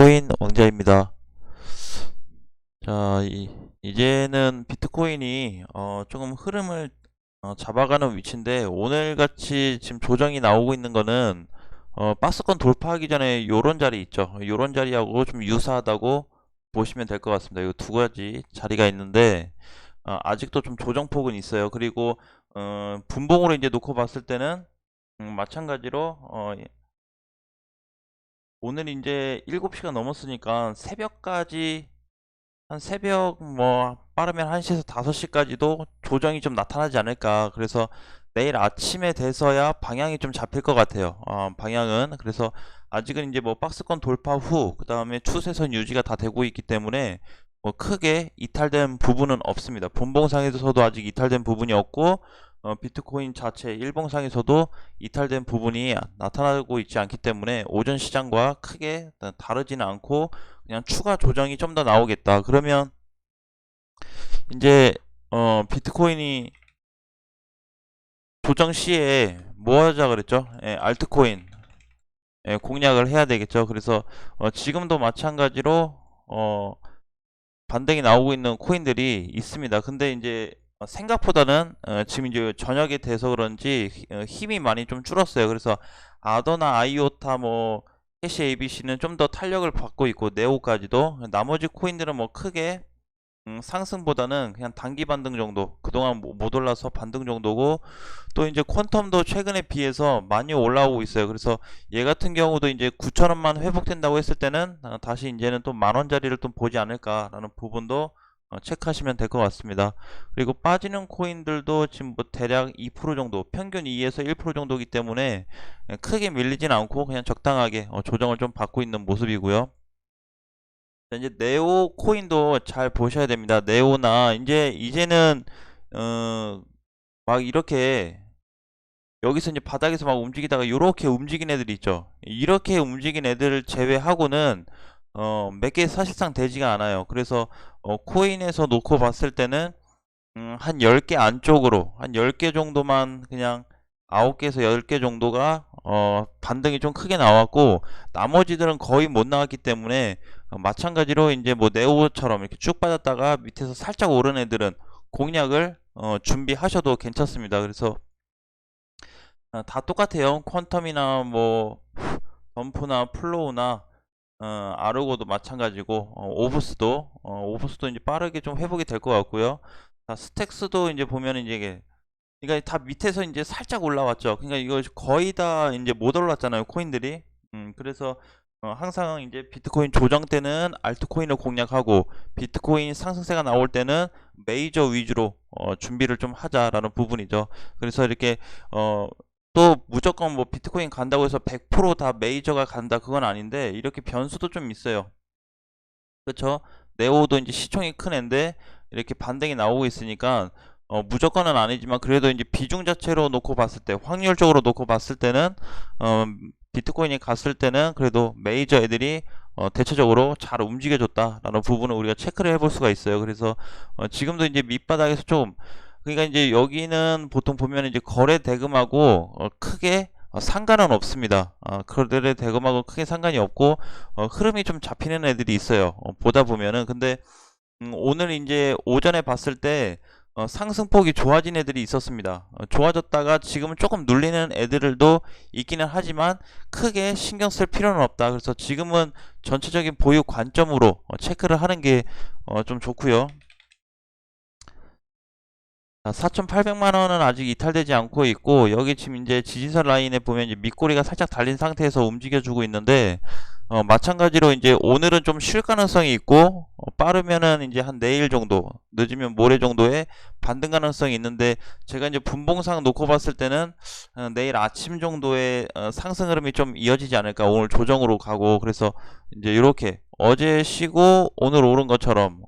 비트코인 왕자입니다. 자, 이제는 비트코인이 조금 흐름을 잡아가는 위치인데, 오늘같이 지금 조정이 나오고 있는 거는 박스권 돌파하기 전에 요런 자리 있죠. 요런 자리하고 좀 유사하다고 보시면 될 것 같습니다. 이 두 가지 자리가 있는데, 아직도 좀 조정폭은 있어요. 그리고 분봉으로 이제 놓고 봤을 때는 마찬가지로 오늘 이제 7시가 넘었으니까 새벽까지, 한 새벽 빠르면 1시에서 5시까지도 조정이 좀 나타나지 않을까. 그래서 내일 아침에 돼서야 방향이 좀 잡힐 것 같아요. 방향은. 그래서 아직은 이제 뭐 박스권 돌파 후 그 다음에 추세선 유지가 다 되고 있기 때문에 뭐 크게 이탈된 부분은 없습니다. 분봉상에서도 아직 이탈된 부분이 없고, 비트코인 자체 일봉상에서도 이탈된 부분이 나타나고 있지 않기 때문에 오전 시장과 크게 다르지는 않고 그냥 추가 조정이 좀 더 나오겠다. 그러면 이제 비트코인이 조정 시에 뭐 하자 그랬죠? 알트코인 공략을 해야 되겠죠. 그래서 지금도 마찬가지로 반등이 나오고 있는 코인들이 있습니다. 근데 이제 생각보다는 지금 이제 저녁에 돼서 그런지 힘이 많이 좀 줄었어요. 그래서 아더나 아이오타 캐시 ABC는 좀 더 탄력을 받고 있고, 네오까지도. 나머지 코인들은 뭐 크게 상승보다는 그냥 단기 반등 정도, 그동안 못 올라서 반등 정도고, 또 이제 퀀텀도 최근에 비해서 많이 올라오고 있어요. 그래서 얘 같은 경우도 이제 9,000원만 회복된다고 했을 때는 다시 이제는 또 만원짜리를 좀 보지 않을까라는 부분도 체크하시면 될 것 같습니다. 그리고 빠지는 코인들도 지금 뭐 대략 2% 정도, 평균 2에서 1% 정도이기 때문에 크게 밀리진 않고 그냥 적당하게 조정을 좀 받고 있는 모습이고요. 이제 네오 코인도 잘 보셔야 됩니다. 네오나 이제는 막 이렇게 여기서 이제 바닥에서 막 움직이다가 이렇게 움직인 애들이 있죠. 이렇게 움직인 애들을 제외하고는 몇 개 사실상 되지가 않아요. 그래서 코인에서 놓고 봤을 때는 한 10개 안쪽으로 한 10개 정도만, 그냥 9개에서 10개 정도가 반등이 좀 크게 나왔고, 나머지들은 거의 못 나왔기 때문에 마찬가지로 이제 뭐 네오처럼 이렇게 쭉 빠졌다가 밑에서 살짝 오른 애들은 공략을 준비하셔도 괜찮습니다. 그래서 다 똑같아요. 퀀텀이나 뭐 덤프나 플로우나 아르고도 마찬가지고, 오브스도 이제 빠르게 좀 회복이 될 것 같고요. 스택스도 이제 보면 이제 그러니까 다 밑에서 이제 살짝 올라왔죠. 그러니까 이거 거의 다 이제 못 올랐잖아요, 코인들이. 그래서 항상 이제 비트코인 조정 때는 알트코인을 공략하고, 비트코인 상승세가 나올 때는 메이저 위주로 준비를 좀 하자라는 부분이죠. 그래서 이렇게 또 무조건 뭐 비트코인 간다고 해서 100%다 메이저가 간다, 그건 아닌데 이렇게 변수도 좀 있어요. 그쵸? 네오도 이제 시총이 큰 앤데 이렇게 반등이 나오고 있으니까 무조건은 아니지만, 그래도 이제 비중 자체로 놓고 봤을 때, 확률적으로 놓고 봤을 때는 비트코인이 갔을 때는 그래도 메이저 애들이 대체적으로 잘 움직여줬다라는 부분을 우리가 체크를 해볼 수가 있어요. 그래서 지금도 이제 밑바닥에서 좀, 그러니까 이제 여기는 보통 보면 이제 거래 대금하고 크게 상관은 없습니다. 거래 대금하고 크게 상관이 없고 흐름이 좀 잡히는 애들이 있어요. 보다 보면은. 근데 오늘 이제 오전에 봤을 때 상승폭이 좋아진 애들이 있었습니다. 좋아졌다가 지금은 조금 눌리는 애들도 있기는 하지만 크게 신경 쓸 필요는 없다. 그래서 지금은 전체적인 보유 관점으로 체크를 하는 게 좀 좋고요. 4,800만 원은 아직 이탈되지 않고 있고, 여기 지금 이제 지지선 라인에 보면 이제 밑꼬리가 살짝 달린 상태에서 움직여주고 있는데, 마찬가지로 이제 오늘은 좀 쉴 가능성이 있고, 빠르면은 이제 한 내일 정도, 늦으면 모레 정도에 반등 가능성이 있는데, 제가 이제 분봉상 놓고 봤을 때는 내일 아침 정도에 상승 흐름이 좀 이어지지 않을까. 오늘 조정으로 가고, 그래서 이제 이렇게 어제 쉬고 오늘 오른 것처럼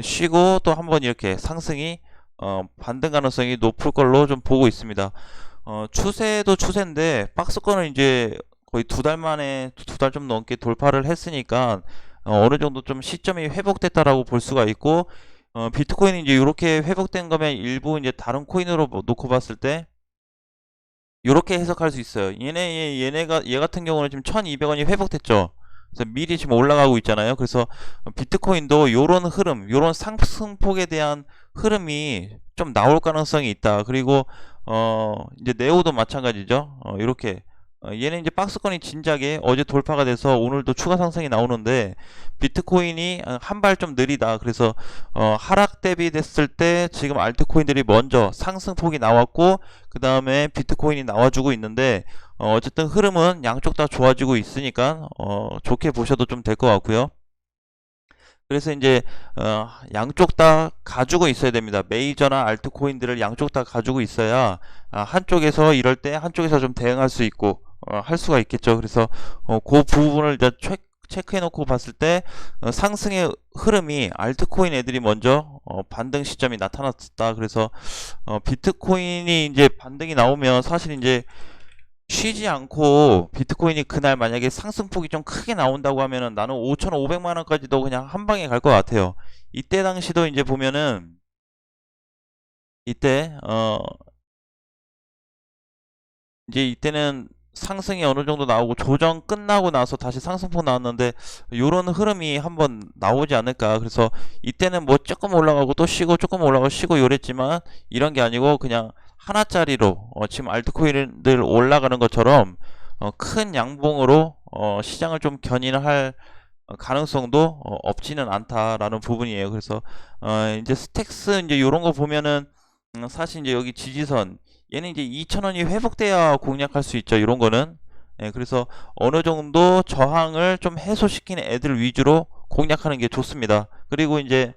쉬고 또 한번 이렇게 상승이 반등 가능성이 높을 걸로 좀 보고 있습니다. 추세도 추세인데 박스권을 이제 거의 2달 만에, 2달 좀 넘게 돌파를 했으니까 어느 정도 좀 시점이 회복됐다라고 볼 수가 있고, 비트코인이 이제 이렇게 회복된 거면 일부 이제 다른 코인으로 놓고 봤을 때 이렇게 해석할 수 있어요. 얘 같은 경우는 지금 1,200원이 회복됐죠. 그래서 미리 지금 올라가고 있잖아요. 그래서 비트코인도 요런 흐름, 요런 상승폭에 대한 흐름이 좀 나올 가능성이 있다. 그리고 이제 네오도 마찬가지죠. 이렇게 얘는 이제 박스권이 진작에 어제 돌파가 돼서 오늘도 추가 상승이 나오는데 비트코인이 한 발 좀 느리다. 그래서 하락 대비됐을 때 지금 알트코인들이 먼저 상승폭이 나왔고 그 다음에 비트코인이 나와주고 있는데 어쨌든 흐름은 양쪽 다 좋아지고 있으니까 좋게 보셔도 좀 될 것 같고요. 그래서 이제 양쪽 다 가지고 있어야 됩니다. 메이저나 알트코인들을 양쪽 다 가지고 있어야 한쪽에서 이럴 때 한쪽에서 좀 대응할 수 있고 할 수가 있겠죠. 그래서 그 부분을 이제 체크해 놓고 봤을 때 상승의 흐름이 알트코인 애들이 먼저 반등 시점이 나타났다. 그래서 비트코인이 이제 반등이 나오면 사실 이제 쉬지 않고 비트코인이 그날 만약에 상승폭이 좀 크게 나온다고 하면은 나는 5,500만 원까지도 그냥 한 방에 갈 것 같아요. 이때 당시도 이제 보면은 이때 이제 이때는 상승이 어느 정도 나오고 조정 끝나고 나서 다시 상승폭 나왔는데 요런 흐름이 한번 나오지 않을까. 그래서 이때는 뭐 조금 올라가고 또 쉬고 조금 올라가고 쉬고 요랬지만 이런 게 아니고 그냥 하나짜리로 지금 알트코인들 올라가는 것처럼 큰 양봉으로 시장을 좀 견인할 가능성도 없지는 않다라는 부분이에요. 그래서 이제 스택스 이제 요런 거 보면은 사실 이제 여기 지지선 얘는 이제 2,000원이 회복돼야 공략할 수 있죠. 이런 거는. 예, 그래서 어느 정도 저항을 좀 해소시키는 애들 위주로 공략하는 게 좋습니다. 그리고 이제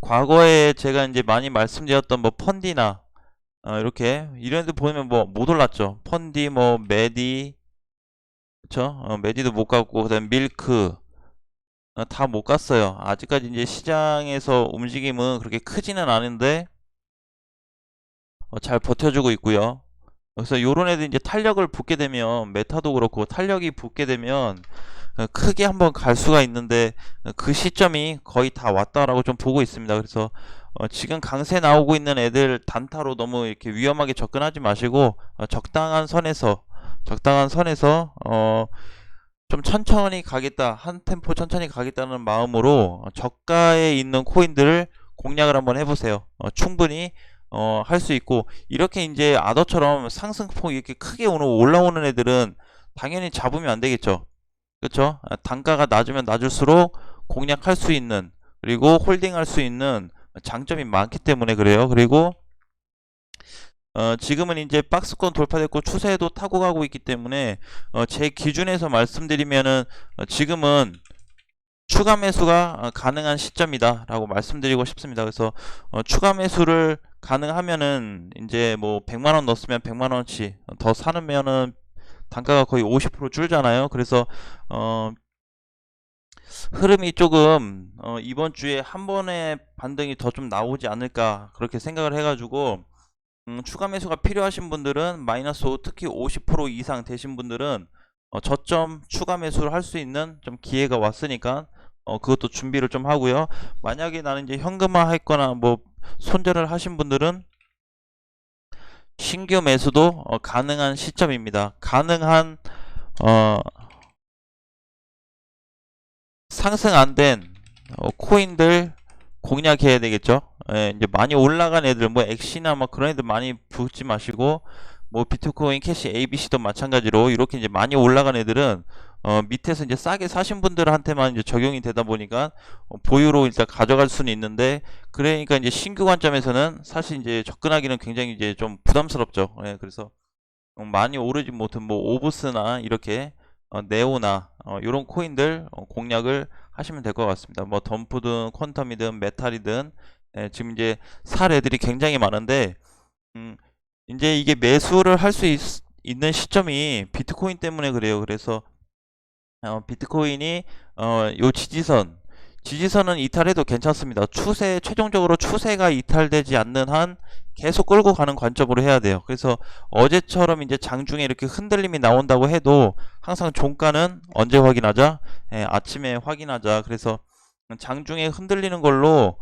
과거에 제가 이제 많이 말씀드렸던 뭐 펀디나 이렇게 이런 데 보면 뭐 못 올랐죠. 펀디 뭐 메디 그쵸? 메디도 못 갔고 그다음 밀크 다 못 갔어요. 아직까지 이제 시장에서 움직임은 그렇게 크지는 않은데 잘 버텨주고 있고요. 그래서 요런 애들 이제 탄력을 붙게 되면 메타도 그렇고 탄력이 붙게 되면 크게 한번 갈 수가 있는데 그 시점이 거의 다 왔다라고 좀 보고 있습니다. 그래서 지금 강세 나오고 있는 애들 단타로 너무 이렇게 위험하게 접근하지 마시고 적당한 선에서 좀 천천히 가겠다, 한 템포 천천히 가겠다는 마음으로 저가에 있는 코인들을 공략을 한번 해보세요. 충분히 할 수 있고 이렇게 이제 아더처럼 상승폭이 이렇게 크게 올라오는 애들은 당연히 잡으면 안 되겠죠. 그렇죠? 단가가 낮으면 낮을수록 공략할 수 있는 그리고 홀딩할 수 있는 장점이 많기 때문에 그래요. 그리고 지금은 이제 박스권 돌파됐고 추세도 타고 가고 있기 때문에 제 기준에서 말씀드리면은 지금은 추가 매수가 가능한 시점이다 라고 말씀드리고 싶습니다. 그래서 추가 매수를 가능하면은 이제 뭐 100만원 넣었으면 100만원치 더 사면은 단가가 거의 50% 줄잖아요. 그래서 흐름이 조금 이번 주에 한 번의 반등이 더 좀 나오지 않을까 그렇게 생각을 해가지고 추가 매수가 필요하신 분들은 마이너스 5 특히 50% 이상 되신 분들은 저점 추가 매수를 할 수 있는 좀 기회가 왔으니까 그것도 준비를 좀 하고요. 만약에 나는 이제 현금화 했거나 뭐 손절을 하신 분들은 신규 매수도 가능한 시점입니다. 가능한 어, 상승 안 된 코인들 공략해야 되겠죠. 예, 이제 많이 올라간 애들 뭐 엑시나 뭐 그런 애들 많이 붙지 마시고 뭐 비트코인 캐시 ABC도 마찬가지로 이렇게 이제 많이 올라간 애들은 밑에서 이제 싸게 사신 분들한테만 이제 적용이 되다 보니까 보유로 일단 가져갈 수는 있는데 그러니까 이제 신규 관점에서는 사실 이제 접근하기는 굉장히 이제 좀 부담스럽죠. 예, 그래서 많이 오르지 못한 뭐 오브스나 이렇게 네오나 이런 코인들 공략을 하시면 될 것 같습니다. 뭐 덤프든 퀀텀이든 메탈이든 지금 이제 살 애들이 굉장히 많은데 이제 이게 매수를 할 수 있는 시점이 비트코인 때문에 그래요. 그래서 비트코인이 요 지지선은 이탈해도 괜찮습니다. 최종적으로 추세가 이탈되지 않는 한 계속 끌고 가는 관점으로 해야 돼요. 그래서 어제처럼 이제 장중에 이렇게 흔들림이 나온다고 해도 항상 종가는 언제 확인하자? 아침에 확인하자. 그래서 장중에 흔들리는 걸로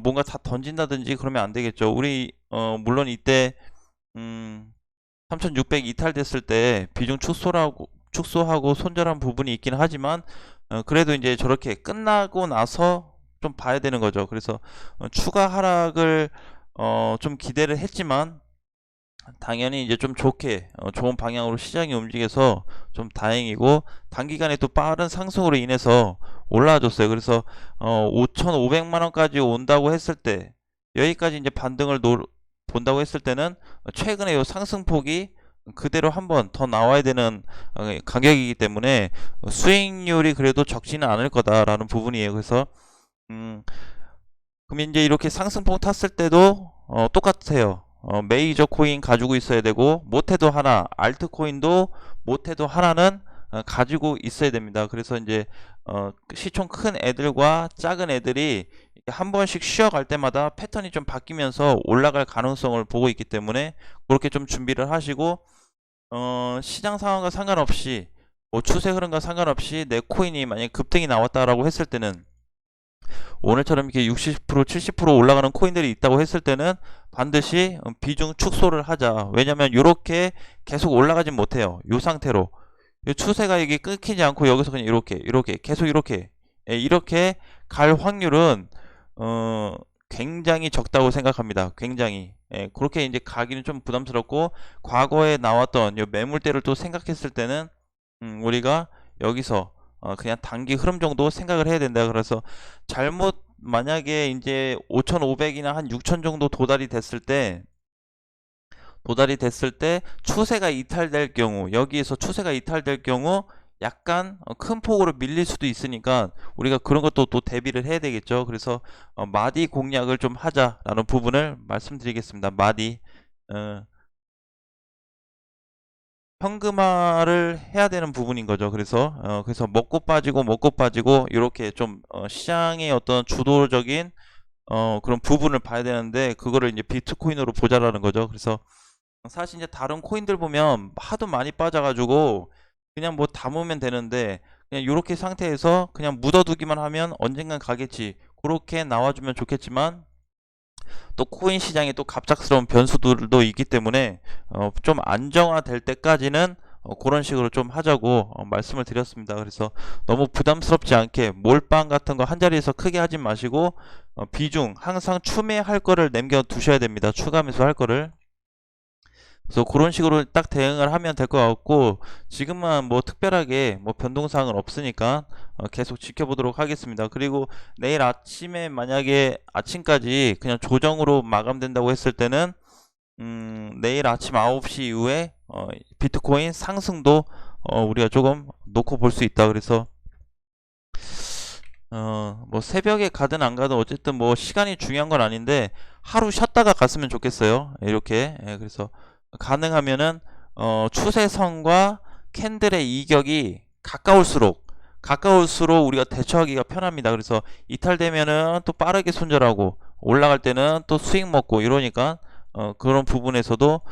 뭔가 다 던진다든지 그러면 안 되겠죠. 우리 물론 이때 3600 이탈됐을 때 비중 축소라고 축소하고 손절한 부분이 있긴 하지만 그래도 이제 저렇게 끝나고 나서 좀 봐야 되는 거죠. 그래서 추가 하락을 좀 기대를 했지만 당연히 이제 좀 좋게 좋은 방향으로 시장이 움직여서 좀 다행이고, 단기간에 또 빠른 상승으로 인해서 올라와줬어요. 그래서 5,500만 원까지 온다고 했을 때, 여기까지 이제 반등을 본다고 했을 때는 최근에 요 상승폭이 그대로 한번 더 나와야 되는 가격이기 때문에 수익률이 그래도 적지는 않을 거다라는 부분이에요. 그래서 그럼 이제 이렇게 상승폭 탔을 때도 똑같아요. 메이저 코인 가지고 있어야 되고, 못해도 하나, 알트코인도 못해도 하나는 가지고 있어야 됩니다. 그래서 이제 시총 큰 애들과 작은 애들이 한 번씩 쉬어갈 때마다 패턴이 좀 바뀌면서 올라갈 가능성을 보고 있기 때문에 그렇게 좀 준비를 하시고, 시장 상황과 상관없이, 뭐 추세 흐름과 상관없이 내 코인이 만약에 급등이 나왔다라고 했을 때는, 오늘처럼 이렇게 60% 70% 올라가는 코인들이 있다고 했을 때는 반드시 비중 축소를 하자. 왜냐면 이렇게 계속 올라가진 못해요. 이 상태로 이 추세가 이게 끊기지 않고 여기서 그냥 이렇게 계속 이렇게 갈 확률은 굉장히 적다고 생각합니다. 굉장히. 그렇게 이제 가기는 좀 부담스럽고, 과거에 나왔던 이 매물대를 또 생각했을 때는 우리가 여기서 그냥 단기 흐름 정도 생각을 해야 된다. 그래서 잘못 만약에 이제 5,500이나 한 6,000 정도 도달이 됐을 때 추세가 이탈될 경우, 여기에서 추세가 이탈될 경우 약간 큰 폭으로 밀릴 수도 있으니까 우리가 그런 것도 또 대비를 해야 되겠죠. 그래서 마디 공략을 좀 하자라는 부분을 말씀드리겠습니다. 마디. 현금화를 해야 되는 부분인 거죠. 그래서 먹고 빠지고 이렇게 좀 시장의 어떤 주도적인 그런 부분을 봐야 되는데, 그거를 이제 비트코인으로 보자라는 거죠. 그래서 사실 이제 다른 코인들 보면 하도 많이 빠져가지고 그냥 뭐 담으면 되는데, 그냥 이렇게 상태에서 그냥 묻어두기만 하면 언젠간 가겠지, 그렇게 나와주면 좋겠지만, 또 코인 시장에 또 갑작스러운 변수들도 있기 때문에 좀 안정화될 때까지는 그런 식으로 좀 하자고 말씀을 드렸습니다. 그래서 너무 부담스럽지 않게 몰빵 같은 거 한 자리에서 크게 하지 마시고, 비중 항상 추매할 거를 남겨 두셔야 됩니다. 추가 매수할 거를. 그래서 그런 식으로 딱 대응을 하면 될 것 같고, 지금은 뭐 특별하게 뭐 변동사항은 없으니까 계속 지켜보도록 하겠습니다. 그리고 내일 아침에 만약에 아침까지 그냥 조정으로 마감된다고 했을 때는 내일 아침 9시 이후에 비트코인 상승도 우리가 조금 놓고 볼 수 있다. 그래서 뭐 새벽에 가든 안 가든 어쨌든 뭐 시간이 중요한 건 아닌데 하루 쉬었다가 갔으면 좋겠어요. 이렇게. 그래서 가능하면은 추세선과 캔들의 이격이 가까울수록 우리가 대처하기가 편합니다. 그래서 이탈되면은 또 빠르게 손절하고, 올라갈 때는 또 수익 먹고 이러니까 그런 부분에서도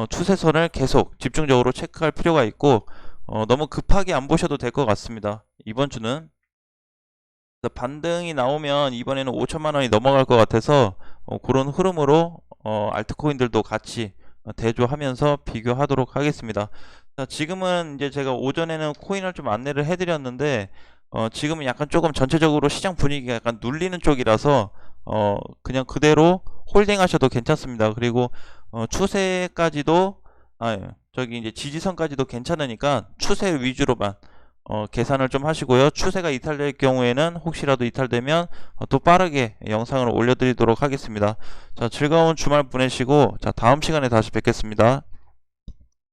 추세선을 계속 집중적으로 체크할 필요가 있고, 너무 급하게 안 보셔도 될 것 같습니다. 이번 주는 반등이 나오면 이번에는 5천만 원이 넘어갈 것 같아서 그런 흐름으로 알트코인들도 같이 대조하면서 비교하도록 하겠습니다. 자, 지금은 이제 제가 오전에는 코인을 좀 안내를 해드렸는데 지금은 약간 조금 전체적으로 시장 분위기가 약간 눌리는 쪽이라서 그냥 그대로 홀딩 하셔도 괜찮습니다. 그리고 추세까지도 저기 이제 지지선까지도 괜찮으니까 추세 위주로만 계산을 좀 하시고요. 추세가 이탈될 경우에는 혹시라도 이탈되면 또 빠르게 영상을 올려드리도록 하겠습니다. 자, 즐거운 주말 보내시고, 자, 다음 시간에 다시 뵙겠습니다.